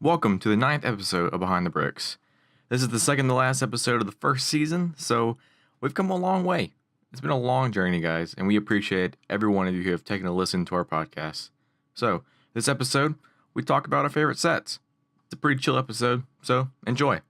Welcome to the 9th episode of Behind the Bricks. This is the second to last episode of the first season, so we've come a long way. It's been a long journey, guys, and we appreciate every one of you who have taken a listen to our podcast. So, this episode, we talk about our favorite sets. It's a pretty chill episode, so enjoy.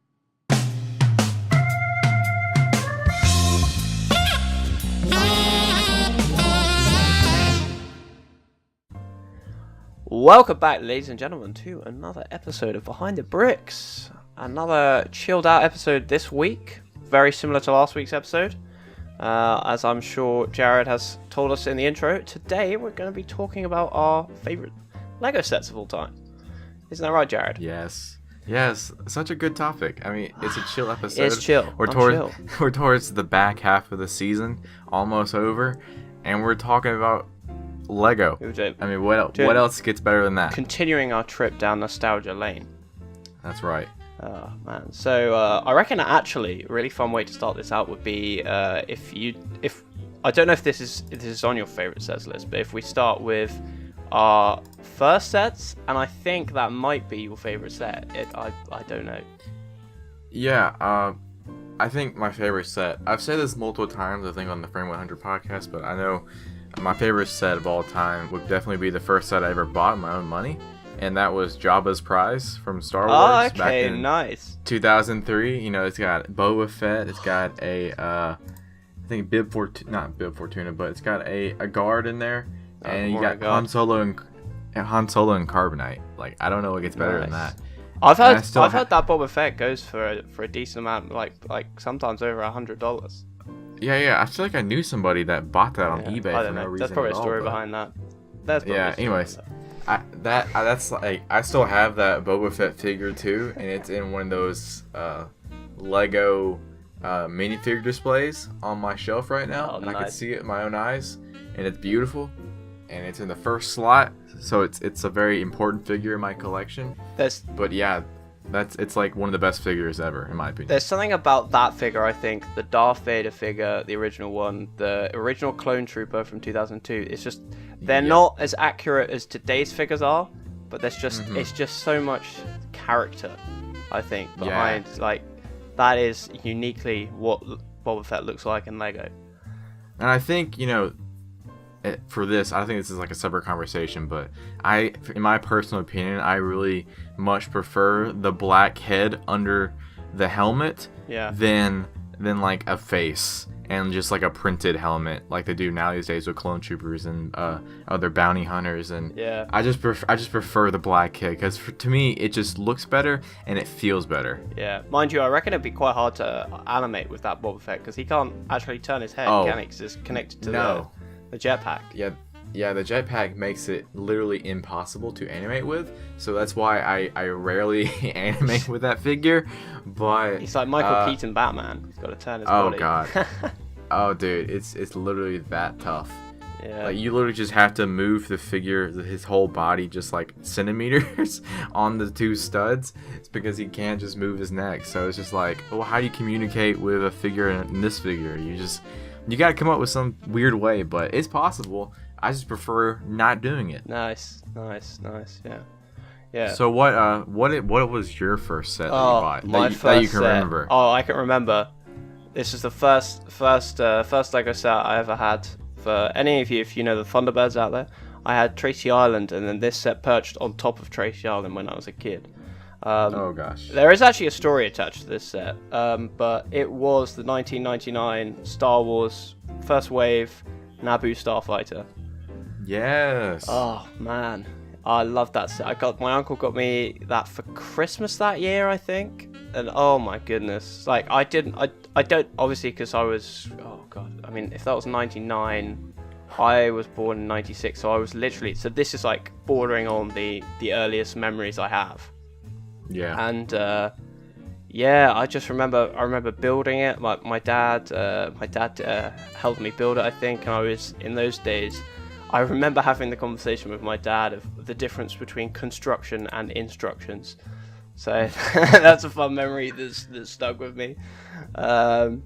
Welcome back, ladies and gentlemen, to another episode of Behind the Bricks. Another chilled out episode this week, very similar to last week's episode. As I'm sure Jared has told us in the intro, today we're going to be talking about our favourite LEGO sets of all time. Isn't that right, Jared? Yes, such a good topic. I mean, it's a chill episode. It's chill. We're towards the back half of the season, almost over, and we're talking about Lego. I mean, what else gets better than that? Continuing our trip down nostalgia lane. That's right. Oh man, so I reckon actually a really fun way to start this out would be if I don't know if this is on your favorite sets list, but if we start with our first sets, and I think that might be your favorite set. I don't know. Yeah, I think my favorite set. I've said this multiple times. I think on the Frame 100 podcast, but I know my favorite set of all time would definitely be the first set I ever bought with my own money, and that was Jabba's Prize from Star Wars back in nice. 2003. You know, it's got Boba Fett. It's got a I think not Bib Fortuna, but it's got a guard in there, and you got Han Solo and Carbonite. Like, I don't know what gets better than that. I've heard that Boba Fett goes for a decent amount, like sometimes over $100. Yeah. I feel like I knew somebody that bought that on eBay for no reason. That's probably a story behind that. Anyways, that's like, I still have that Boba Fett figure too, and it's in one of those Lego minifigure displays on my shelf right now. Oh, nice. I can see it with my own eyes, and it's beautiful, and it's in the first slot, so it's a very important figure in my collection. But yeah, it's like one of the best figures ever, in my opinion. There's something about that figure, I think, the Darth Vader figure, the original one, the original Clone Trooper from 2002. It's just, they're not as accurate as today's figures are, but there's just, it's just so much character, I think, behind, like, that is uniquely what Boba Fett looks like in Lego. And I think, for this, I think this is like a separate conversation, but in my personal opinion, I really much prefer the black head under the helmet than like a face and just like a printed helmet like they do now these days with clone troopers and other bounty hunters. And I just prefer the black head because to me it just looks better and it feels better. Yeah, mind you, I reckon it'd be quite hard to animate with that Boba Fett because he can't actually turn his head, can he? Because it's connected to the jetpack. Yeah, the jetpack makes it literally impossible to animate with, so that's why I rarely animate with that figure. But he's like Michael Keaton Batman. He's got to turn his body. Oh god. Oh dude, it's literally that tough. Yeah. Like, you literally just have to move the figure, his whole body, just like centimeters on the two studs. It's because he can't just move his neck. So it's just like, well, how do you communicate with a figure in this figure? You gotta come up with some weird way, but it's possible. I just prefer not doing it. Nice, yeah. So what was your first set that you bought that you can remember? Oh, I can remember. This is the first Lego set I ever had. For any of you, if you know the Thunderbirds out there, I had Tracy Island, and then this set perched on top of Tracy Island when I was a kid. Oh gosh. There is actually a story attached to this set, but it was the 1999 Star Wars First Wave Naboo Starfighter. Yes. Oh man, I love that set. My uncle got me that for Christmas that year, I think, and oh my goodness, like I don't obviously because I was, oh god, I mean if that was 99, I was born in 96, so I was literally, so this is like bordering on the earliest memories I have. Yeah. And I just remember building it. My dad helped me build it, I think, and I was, in those days, I remember having the conversation with my dad of the difference between construction and instructions. So that's a fun memory that's stuck with me. And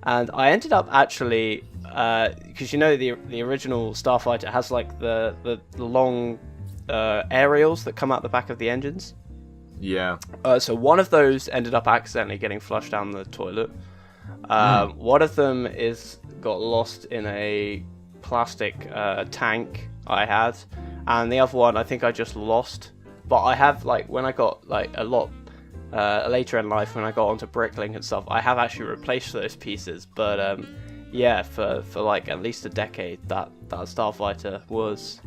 I ended up actually, because the original Starfighter has like the long aerials that come out the back of the engines. Yeah. So one of those ended up accidentally getting flushed down the toilet. One of them got lost in a plastic tank I had, and the other one I think I just lost. But I have, like, when I got, like, a lot later in life, when I got onto Bricklink and stuff, I have actually replaced those pieces. But yeah, for like at least a decade, that starfighter was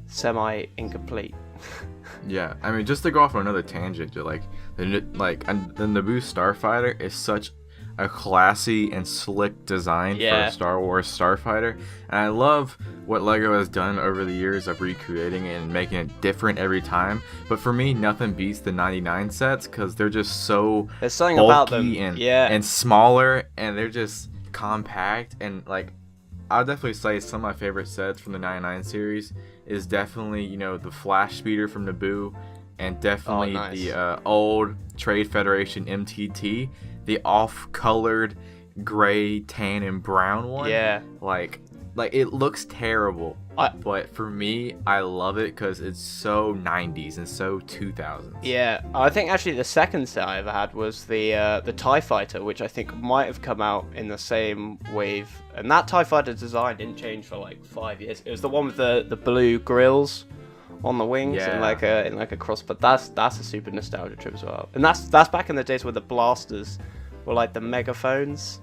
semi incomplete. Yeah, I mean, just to go off on another tangent, and the Naboo Starfighter is such a classy and slick design for a Star Wars starfighter, and I love what LEGO has done over the years of recreating it and making it different every time. But for me, nothing beats the 99 sets, because they're just so There's something bulky about them, and smaller, and they're just compact. And like, I'll definitely say some of my favorite sets from the 99 series is definitely, the Flash Speeder from Naboo, and definitely the old Trade Federation MTT, the off-colored gray, tan, and brown one. Yeah. Like it looks terrible, but for me, I love it because it's so 90s and so 2000s. Yeah, I think actually the second set I ever had was the TIE Fighter, which I think might have come out in the same wave. And that TIE Fighter design didn't change for like 5 years. It was the one with the blue grills on the wings and like a cross. But that's a super nostalgia trip as well. And that's back in the days where the blasters were like the megaphones.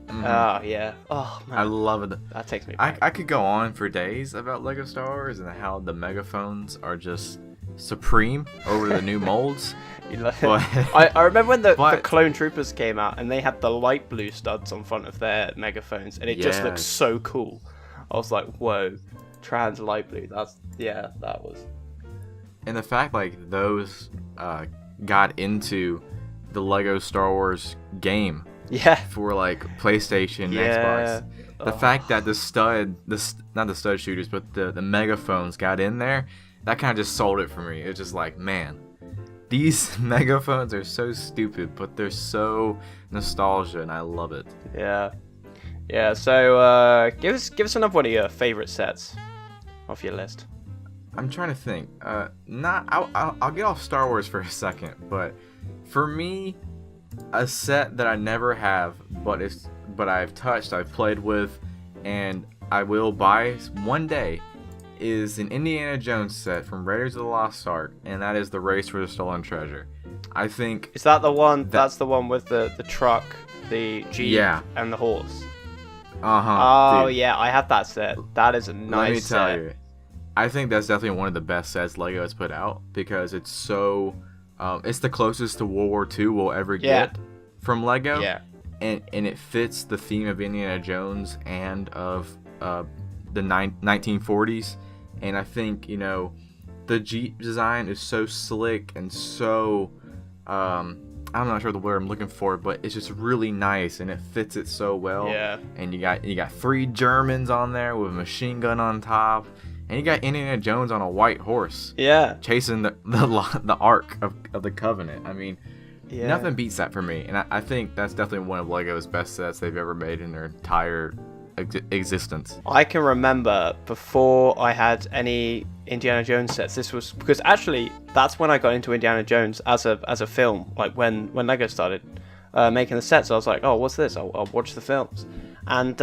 Oh yeah. Oh man, I love it. that takes me back. I could go on for days about LEGO Star Wars and how the megaphones are just supreme over the new molds. I remember when the Clone Troopers came out and they had the light blue studs on front of their megaphones, and it just looked so cool. I was like, whoa, trans light blue. That was. And the fact like those got into the LEGO Star Wars game. Yeah. For like PlayStation and Xbox. The fact that not the stud shooters, but the megaphones got in there, that kind of just sold it for me. It's just like, man, these megaphones are so stupid, but they're so nostalgia, and I love it. Yeah. Yeah, so give us another one of your favorite sets off your list. I'm trying to think. I'll get off Star Wars for a second, but for me, a set that I never have, but I've touched, I've played with, and I will buy one day, is an Indiana Jones set from Raiders of the Lost Ark, and that is the Race for the Stolen Treasure. I think. Is that the one? That's the one with the truck, the jeep, and the horse. Oh dude. Yeah, I have that set. That is a nice set. Let me tell you, I think that's definitely one of the best sets LEGO has put out, because it's so. It's the closest to World War II we'll ever get from LEGO. Yeah. And it fits the theme of Indiana Jones and of the 1940s. And I think, the Jeep design is so slick and so, I'm not sure the word I'm looking for, but it's just really nice and it fits it so well. Yeah. And you got 3 Germans on there with a machine gun on top. And you got Indiana Jones on a white horse. Yeah. Chasing the Ark of the Covenant. I mean, nothing beats that for me. And I think that's definitely one of LEGO's best sets they've ever made in their entire existence. I can remember before I had any Indiana Jones sets, this was because actually that's when I got into Indiana Jones as a film. Like when LEGO started making the sets, I was like, oh, what's this? I'll watch the films. And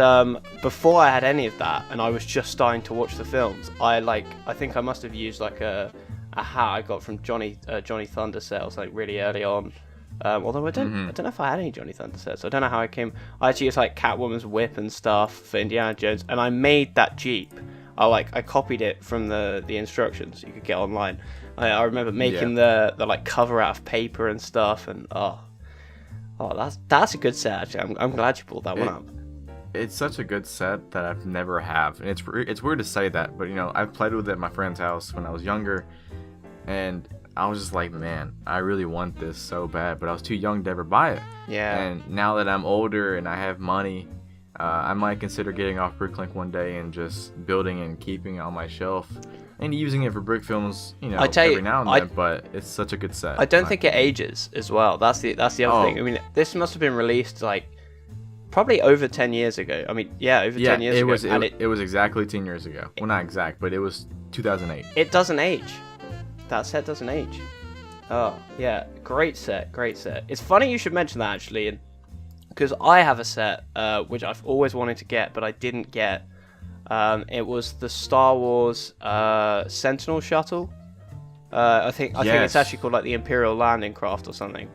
before I had any of that, and I was just starting to watch the films, I think I must have used like a hat I got from Johnny Thunder sales like really early on. Although I don't know if I had any Johnny Thunder sets. I don't know how I came. I actually used like Catwoman's whip and stuff for Indiana Jones, and I made that Jeep. I copied it from the instructions you could get online. I remember making the like cover out of paper and stuff, and that's a good set. Actually, I'm glad you pulled that one up. It's such a good set that I've never have, and it's weird to say that, but I've played with it at my friend's house when I was younger, and I was just like, man, I really want this so bad, but I was too young to ever buy it. Yeah. And now that I'm older and I have money, I might consider getting off Bricklink one day and just building and keeping it on my shelf and using it for brick films, every now and then. But it's such a good set. I don't think it ages as well. That's the other thing. I mean, this must have been released like probably over 10 years ago. I mean, over 10 years ago. It was exactly 10 years ago. Well, not exact, but it was 2008. It doesn't age. That set doesn't age. Oh, yeah, great set, great set. It's funny you should mention that actually, because I have a set which I've always wanted to get, but I didn't get. It was the Star Wars Sentinel shuttle. I think it's Yes. actually called like the Imperial Landing Craft or something.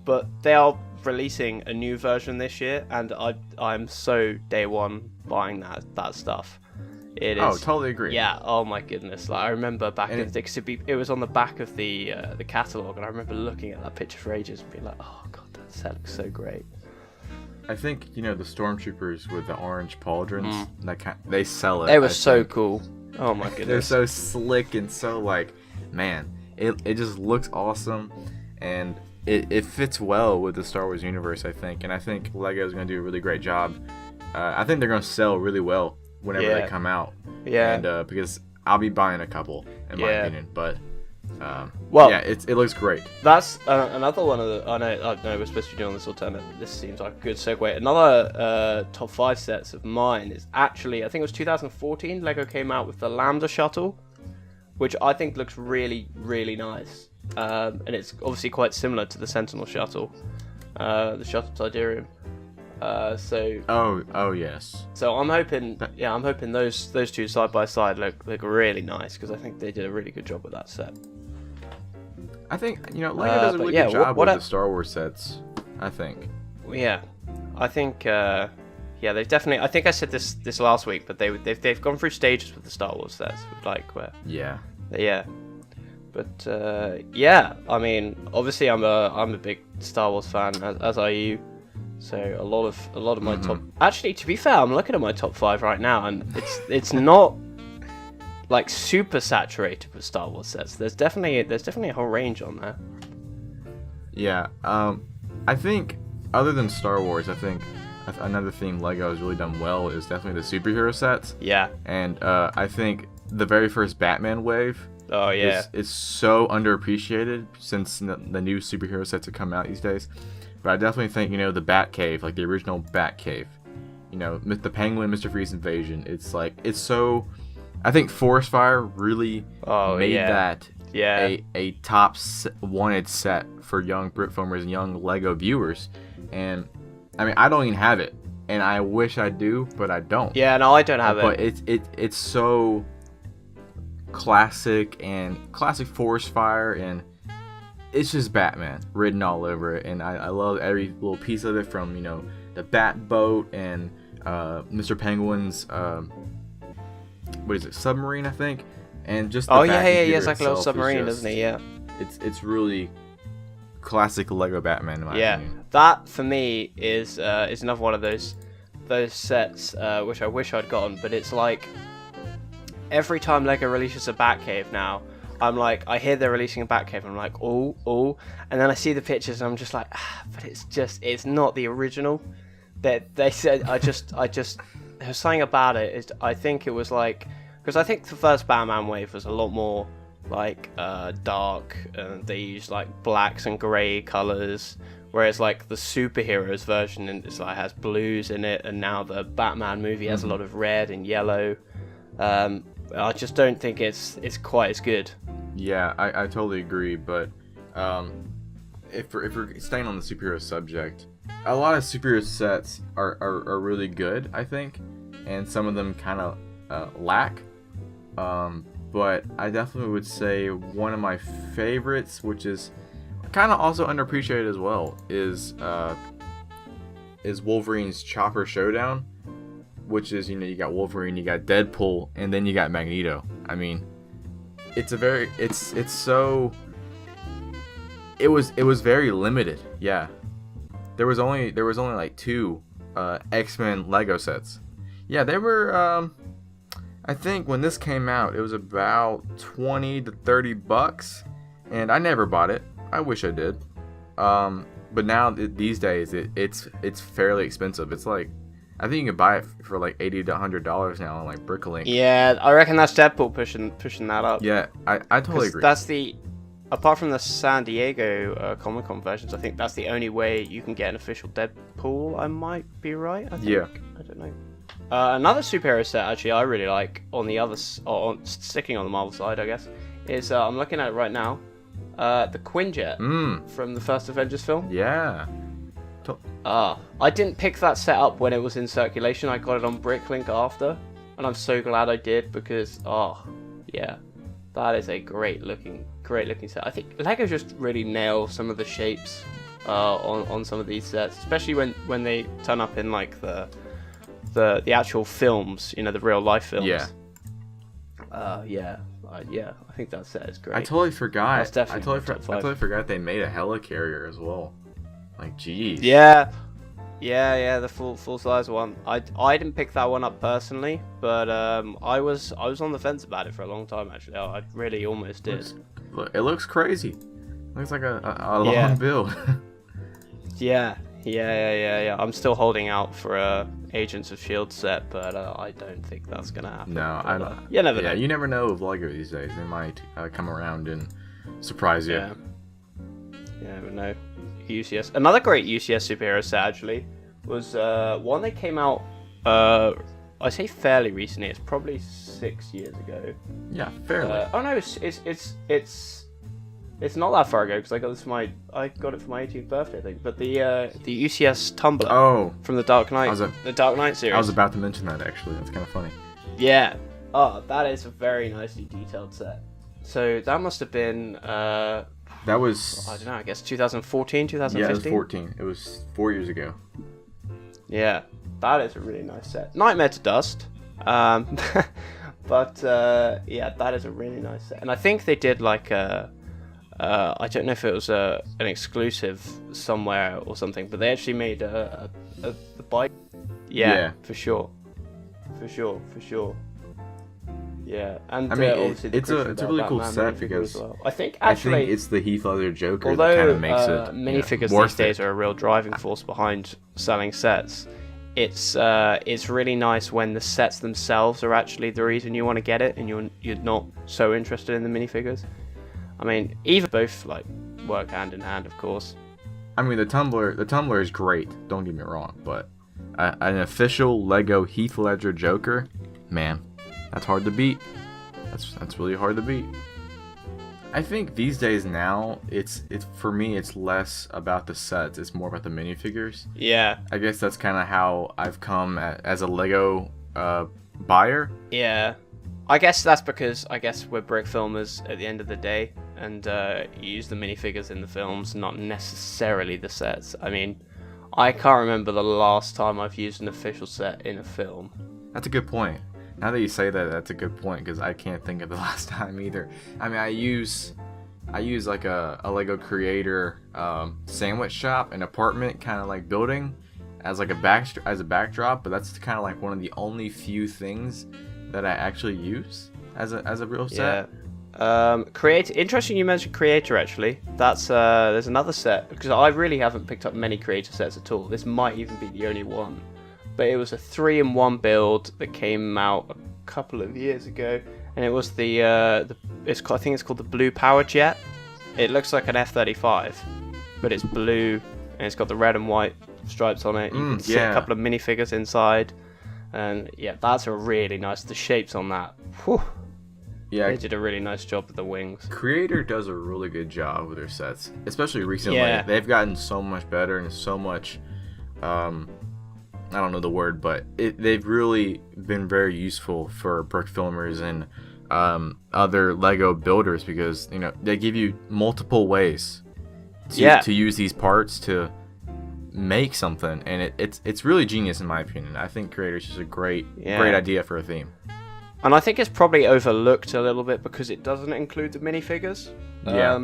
But they are releasing a new version this year, and I'm so day one buying that stuff. It is. Oh, totally agree. Yeah. Oh my goodness. Like I remember back And in the day, 'cause it was on the back of the catalog, and I remember looking at that picture for ages and being like, oh god, that set looks so great. I think the stormtroopers with the orange pauldrons. They sell it. They were I so think. cool. Oh my They're goodness. so slick and so like, man, it just looks awesome, and it fits well with the Star Wars universe, I think. And I think Lego's gonna do a really great job. I think they're gonna sell really well whenever Yeah. they come out. Yeah. And because I'll be buying a couple in my Yeah. opinion, but Well, yeah, it looks great. That's another one of the. I know we're supposed to be doing this alternate. This seems like a good segue. Another top 5 sets of mine is actually, I think it was 2014. Lego came out with the Lambda shuttle, which I think looks really, really nice. And it's obviously quite similar to the Sentinel shuttle, the shuttle Tidarium. Oh yes. So I'm hoping, I'm hoping those two side by side look really nice, because I think they did a really good job with that set. I think Lego does a but really yeah, good job what with I- the Star Wars sets. I think. Yeah, I think they've definitely. I think I said this last week, but they've gone through stages with the Star Wars sets, like where Yeah. yeah. But yeah, I mean, obviously I'm a big Star Wars fan, as are you. So a lot of my top. Actually, to be fair, I'm looking at my top 5 right now, and it's not like super saturated with Star Wars sets. There's definitely a whole range on there. Yeah. I think other than Star Wars, I think another theme Lego has really done well is definitely the superhero sets. Yeah. And I think the very first Batman wave. Oh yeah. It's so underappreciated since the new superhero sets have come out these days. But I definitely think the Batcave, like the original Batcave, the Penguin, Mr. Freeze invasion. It's like it's so. I think Forest Fire really made that a top wanted set for young Britfilmers and young Lego viewers. And I mean, I don't even have it, and I wish I do, but I don't. Yeah, no, I don't have it. But it's so classic Forest Fire, and it's just Batman written all over it, and I love every little piece of it, from the Bat boat and Mr. Penguin's what is it, submarine, I think, and just the Bat computer it's like a little itself is submarine, just- isn't he? Yeah. It's really classic Lego Batman in my opinion. That for me is another one of those sets which I wish I'd gotten, but it's like every time Lego releases a Batcave now, I'm like, I hear they're releasing a Batcave, and I'm like, oh, and then I see the pictures, and I'm just like, but it's not the original. They said, I just there's something about it. I think it was like, because I think the first Batman wave was a lot more like dark, and they used like blacks and grey colours, whereas like the superheroes version has blues in it, and now the Batman movie has a lot of red and yellow. I just don't think it's quite as good. Yeah, I totally agree, but if we're staying on the superhero subject, a lot of superhero sets are really good, I think, and some of them kind of lack. But I definitely would say one of my favorites, which is kind of also underappreciated as well, is Wolverine's Chopper Showdown, which is you got Wolverine, you got Deadpool, and then you got Magneto. I mean, it was very limited. Yeah, there was only like 2 X-Men Lego sets. Yeah, they were I think when this came out, it was about $20 to $30, and I never bought it. I wish I did. But now these days it's fairly expensive. It's like, I think you can buy it for like $80 to $100 now on like Bricklink. Yeah, I reckon that's Deadpool pushing that up. Yeah, I totally agree. That's apart from the San Diego Comic Con versions, I think that's the only way you can get an official Deadpool. I might be right. I think. Yeah. I don't know. Another superhero set actually I really like sticking on the Marvel side, I guess, is I'm looking at it right now. The Quinjet Mm. from the first Avengers film. Yeah. I didn't pick that set up when it was in circulation. I got it on Bricklink after, and I'm so glad I did because, yeah, that is a great looking set. I think Lego just really nail some of the shapes on some of these sets, especially when they turn up in like the actual films, you know, the real life films. Yeah. I think that set is great. I totally forgot. That's definitely I top five. totally forgot they made a helicarrier as well. Like, geez. Yeah, the full size one. I didn't pick that one up personally, but I was on the fence about it for a long time actually. I really almost did. It looks crazy. Looks like a Yeah. long build. Yeah. I'm still holding out for a Agents of Shield set, but I don't think that's gonna happen. No, I don't. You never know. Yeah, you never know with Lego these days. They might come around and surprise you. Yeah. You never know. UCS. Another great UCS superhero set actually was one that came out. I say fairly recently. It's probably 6 years ago. Yeah, fairly. Oh no, it's not that far ago because I got it for my 18th birthday, I think. But the UCS Tumbler Oh, from the Dark Knight, I was the Dark Knight series. I was about to mention that actually. That's kind of funny. Yeah. Oh, that is a very nicely detailed set. So that must have been That was. I don't know. I guess 2014, 2015. Yeah, it was 14. It was 4 years ago. Yeah, that is a really nice set. Nightmare to Dust. But yeah, that is a really nice set. And I think they did like I don't know if it was an exclusive somewhere or something, but they actually made a bike. Yeah, for sure. Yeah, and I mean, obviously it's a really cool set because I think actually it's the Heath Ledger Joker although that kind of makes it minifigures worth these days it. are a real driving force behind selling sets. It's really nice when the sets themselves are actually the reason you want to get it, and you're not so interested in the minifigures. I mean, either both like work hand in hand, of course. I mean, the Tumbler is great. Don't get me wrong, but an official Lego Heath Ledger Joker, man, that's hard to beat. That's really hard to beat. I think these days now, it's for me, it's less about the sets. It's more about the minifigures. Yeah. I guess that's kind of how I've come as a Lego buyer. Yeah. I guess that's because we're brick filmers at the end of the day, and you use the minifigures in the films, not necessarily the sets. I mean, I can't remember the last time I've used an official set in a film. That's a good point. Now that you say that, that's a good point because I can't think of the last time either. I mean, I use like a Lego Creator sandwich shop, an apartment kind of like building as like a backdrop, but that's kind of like one of the only few things that I actually use as a real set. Yeah. Interesting you mentioned Creator actually. That's there's another set because I really haven't picked up many Creator sets at all. This might even be the only one. But it was a 3-in-1 build that came out a couple of years ago, and it was I think it's called the Blue Power Jet. It looks like an F-35, but it's blue and it's got the red and white stripes on it. You can see a couple of minifigures inside, and yeah, that's a really nice. The shapes on that, whew, yeah, they did a really nice job with the wings. Creator does a really good job with their sets, especially recently. Yeah. They've gotten so much better and so much. I don't know the word, but they've really been very useful for brick filmers and other Lego builders because they give you multiple ways to use these parts to make something, and it's really genius in my opinion. I think Creator's just a great idea for a theme. And I think it's probably overlooked a little bit because it doesn't include the minifigures. Yeah.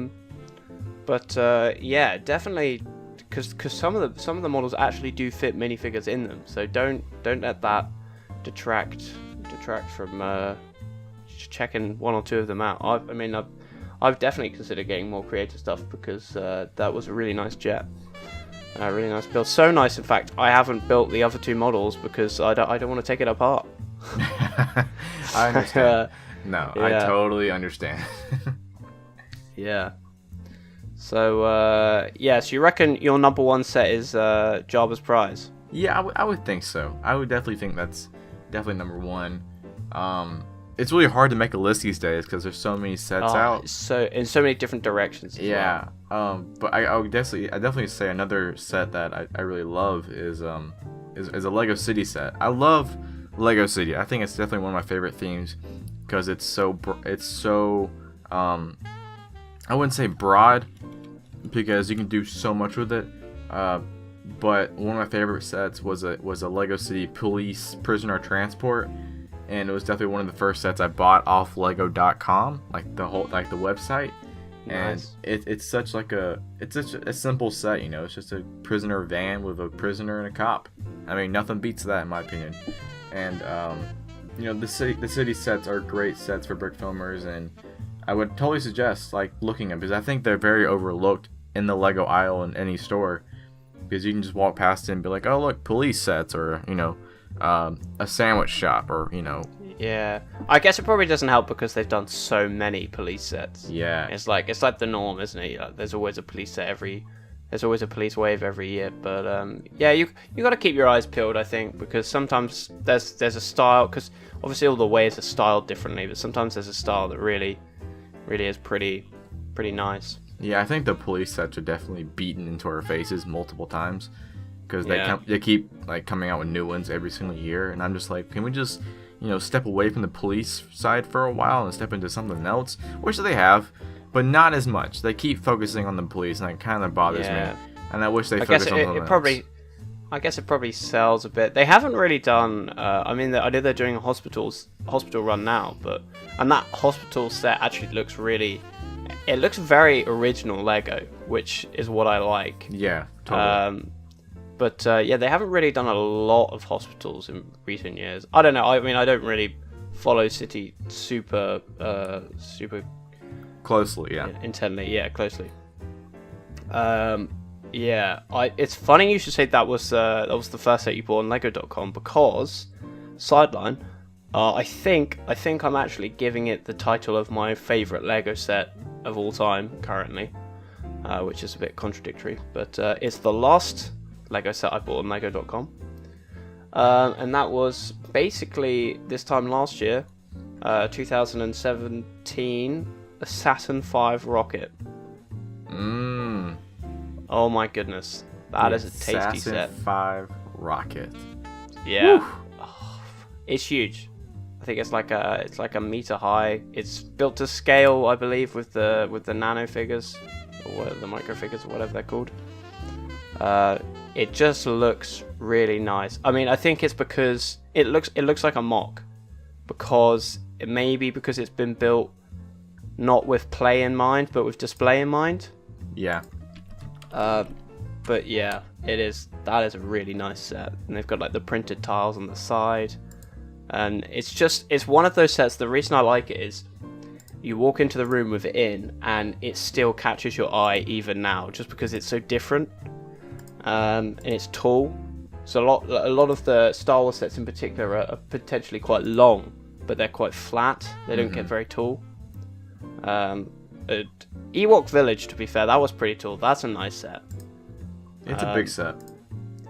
But yeah, definitely. Because some of the models actually do fit minifigures in them, so don't let that detract from checking one or two of them out. I've definitely considered getting more Creator stuff because that was a really nice jet, a really nice build. So nice, in fact, I haven't built the other two models because I don't want to take it apart. I understand. No, yeah. I totally understand. Yeah. So, so you reckon your number one set is Jabba's Prize? Yeah, I would think so. I would definitely think that's definitely number one. it's really hard to make a list these days because there's so many sets out. So in so many different directions. Yeah. But I would definitely say another set that I really love is a Lego City set. I love Lego City. I think it's definitely one of my favorite themes because it's so I wouldn't say broad because you can do so much with it. But one of my favorite sets was a Lego City Police Prisoner Transport, and it was definitely one of the first sets I bought off Lego.com, like the website. Nice. And it's such a simple set, you know. It's just a prisoner van with a prisoner and a cop. I mean, nothing beats that in my opinion. And you know, the city sets are great sets for brick filmers, and I would totally suggest like looking at them because I think they're very overlooked in the Lego aisle in any store, because you can just walk past it and be like, oh look, police sets, or you know, a sandwich shop, or you know. Yeah, I guess it probably doesn't help because they've done so many police sets. Yeah, it's like the norm, isn't it? Like, there's always a police set there's always a police wave every year. But yeah, you got to keep your eyes peeled, I think, because sometimes there's a style, because obviously all the waves are styled differently, but sometimes there's a style that really is pretty nice. Yeah, I think the police sets are definitely beaten into our faces multiple times because Yeah. they keep like coming out with new ones every single year, and I'm just like, can we just, you know, step away from the police side for a while and step into something else? Which they have, but not as much. They keep focusing on the police, and it kind of bothers Yeah. me. And I wish they I focused guess on something else. I guess it probably sells a bit. They haven't really done. I mean, I know they're doing a hospital run now, and that hospital set actually looks really. It looks very original Lego, which is what I like. Yeah, totally. But yeah, they haven't really done a lot of hospitals in recent years. I don't know. I mean, I don't really follow City super Closely, yeah. intently. Yeah, closely. Yeah, it's funny you should say that was the first set you bought on Lego.com, because sideline, I think I'm actually giving it the title of my favorite Lego set of all time currently, which is a bit contradictory, but it's the last Lego set I bought on Lego.com, and that was basically this time last year, 2017, a Saturn V rocket. Oh my goodness, that is a tasty set. Saturn V rocket. Yeah, oh, it's huge. I think it's like a meter high. It's built to scale, I believe, with the nano figures, or the micro figures, or whatever they're called. It just looks really nice. I mean, I think it's because it looks like a mock, because it's been built not with play in mind, but with display in mind. Yeah. But yeah, that is a really nice set, and they've got like the printed tiles on the side, and it's one of those sets. The reason I like it is you walk into the room with it in, and it still catches your eye even now, just because it's so different, and it's tall. So a lot of the Star Wars sets in particular are potentially quite long, but they're quite flat. They don't get very tall. Ewok Village, to be fair, that was pretty tall. That's a nice set. It's a big set.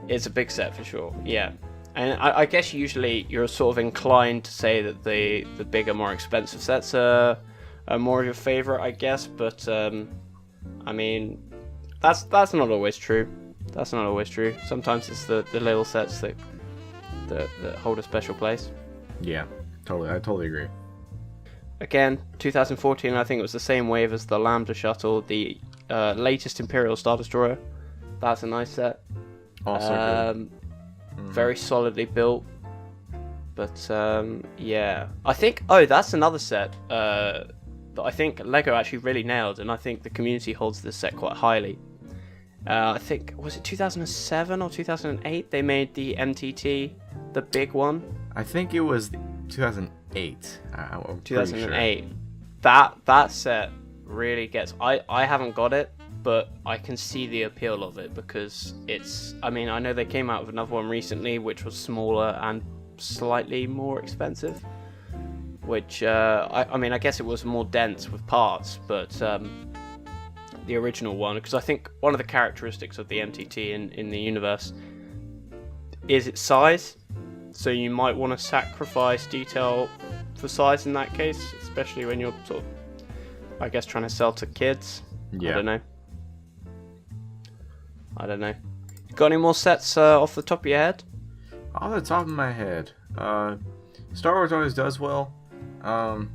It's a big set for sure, yeah. And I guess usually you're sort of inclined to say that the bigger, more expensive sets are more of your favorite, I guess. But I mean, that's not always true. That's not always true. Sometimes it's the little sets that hold a special place. Yeah, totally. I totally agree. Again, 2014, I think it was the same wave as the Lambda Shuttle, the latest Imperial Star Destroyer. That's a nice set. Also very solidly built. But yeah, I think. Oh, that's another set that I think Lego actually really nailed, and I think the community holds this set quite highly. I think, was it 2007 or 2008? They made the MTT, the big one. I think it was 2008. 2008. Sure. That set really gets. I haven't got it, but I can see the appeal of it, because it's. I mean, I know they came out with another one recently, which was smaller and slightly more expensive. Which I mean, I guess it was more dense with parts, but the original one, because I think one of the characteristics of the MTT in the universe is its size. So you might want to sacrifice detail for for size in that case, especially when you're sort of, I guess, trying to sell to kids. Yeah. I don't know. Got any more sets off the top of your head? Off the top of my head, Star Wars always does well. I'm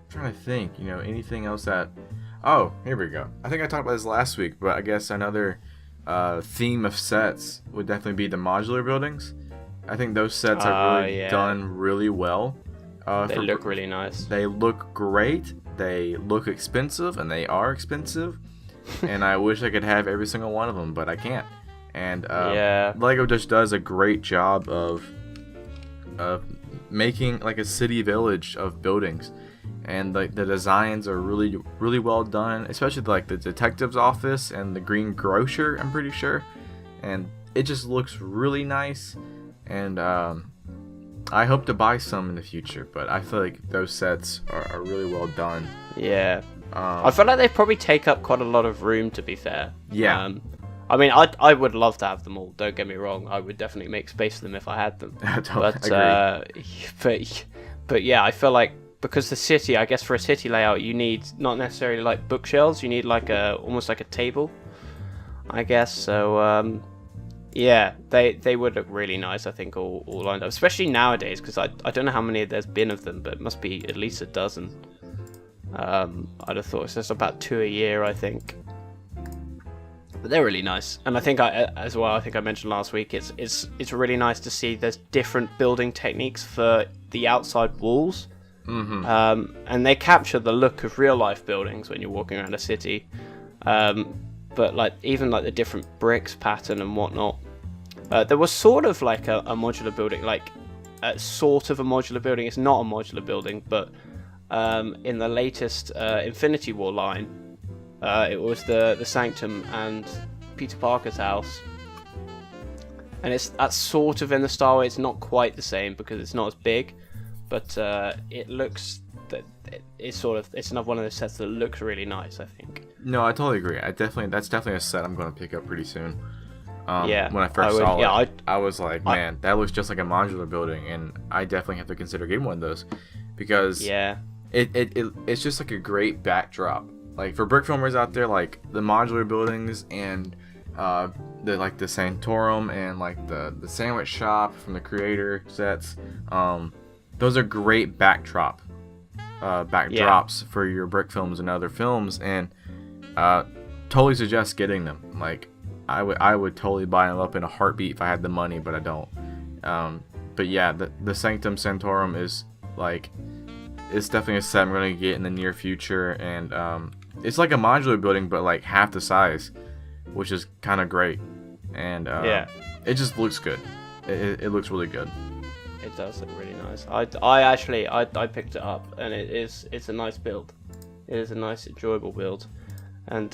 trying to think, anything else that... Oh, here we go. I think I talked about this last week, but I guess another theme of sets would definitely be the modular buildings. I think those sets are really done really well. They look really nice. They look great. They look expensive, and they are expensive. And I wish I could have every single one of them, but I can't. And Lego just does a great job of making like a city village of buildings, and the designs are really, really well done, especially like the detective's office and the green grocer, I'm pretty sure, and it just looks really nice. And I hope to buy some in the future, but I feel like those sets are really well done. Yeah. I feel like they probably take up quite a lot of room, to be fair. Yeah. I mean, I would love to have them all. Don't get me wrong. I would definitely make space for them if I had them. But yeah, I feel like because the city, I guess for a city layout, you need not necessarily like bookshelves. You need like almost like a table, I guess. So yeah, they would look really nice. I think all lined up, especially nowadays, because I don't know how many there's been of them, but it must be at least a dozen. I'd have thought it's just about 2 a year, I think. But they're really nice, and I think I mentioned last week, it's really nice to see there's different building techniques for the outside walls, and they capture the look of real life buildings when you're walking around a city. But like even like the different bricks pattern and whatnot. There was sort of like a modular building, like sort of a modular building. It's not a modular building, but in the latest Infinity War line. It was the Sanctum and Peter Parker's house, and that's sort of in the Star Wars. It's not quite the same because it's not as big, but it looks that it's another one of those sets that looks really nice, I think. No, I totally agree. That's definitely a set I'm going to pick up pretty soon. When I first saw it, I was like, man, that looks just like a modular building, and I definitely have to consider getting one of those because it's just like a great backdrop. Like for brick filmers out there, like the modular buildings and the Santorum and like the sandwich shop from the creator sets, those are great backdrops for your brick films and other films, and totally suggest getting them. Like I would totally buy them up in a heartbeat if I had the money, but I don't. But yeah, the Sanctum Santorum is like, it's definitely a set I'm going to get in the near future, and it's like a modular building, but like half the size, which is kind of great. And it just looks good. It looks really good. It does look really nice. I picked it up, and it's a nice build. It is a nice, enjoyable build. And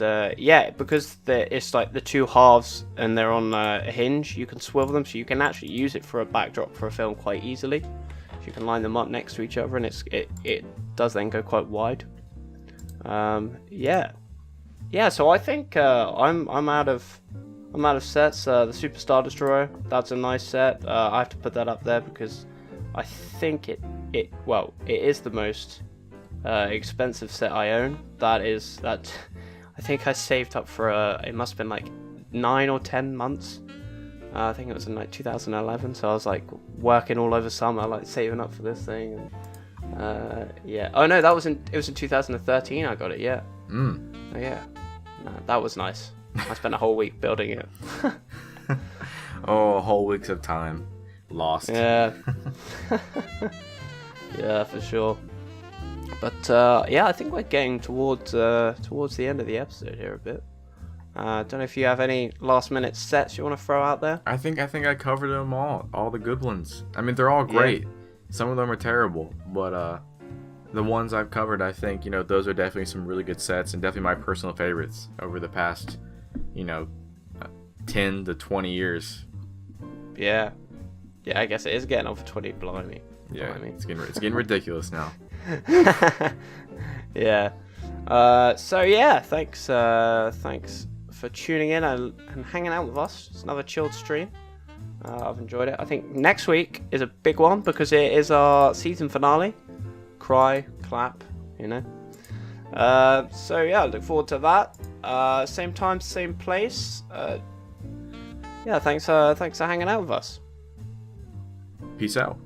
because it's like the two halves, and they're on a hinge, you can swivel them, so you can actually use it for a backdrop for a film quite easily. So you can line them up next to each other, and it does then go quite wide. So I think I'm out of sets. The Super Star Destroyer, that's a nice set. I have to put that up there because I think it is the most expensive set I own. That I think I saved up for it must have been like 9 or 10 months. I think it was in like 2011, so I was like working all over summer, like saving up for this thing. Oh no, it was in 2013 I got it. Oh yeah, no, that was nice. I spent a whole week building it. Oh, whole weeks of time lost. Yeah. Yeah, for sure. But I think we're getting towards the end of the episode here a bit. Don't know if you have any last minute sets you want to throw out there. I think I covered them all the good ones. I mean, they're all great. Yeah. Some of them are terrible, but the ones I've covered, I think, those are definitely some really good sets, and definitely my personal favorites over the past, 10 to 20 years. Yeah, I guess it is getting on for 20. Blimey. Yeah, it's getting ridiculous now. Yeah. Thanks for tuning in and hanging out with us. It's another chilled stream. I've enjoyed it. I think next week is a big one because it is our season finale. Cry, clap, you know. So yeah, I look forward to that. Same time, same place. Yeah, thanks for hanging out with us. Peace out.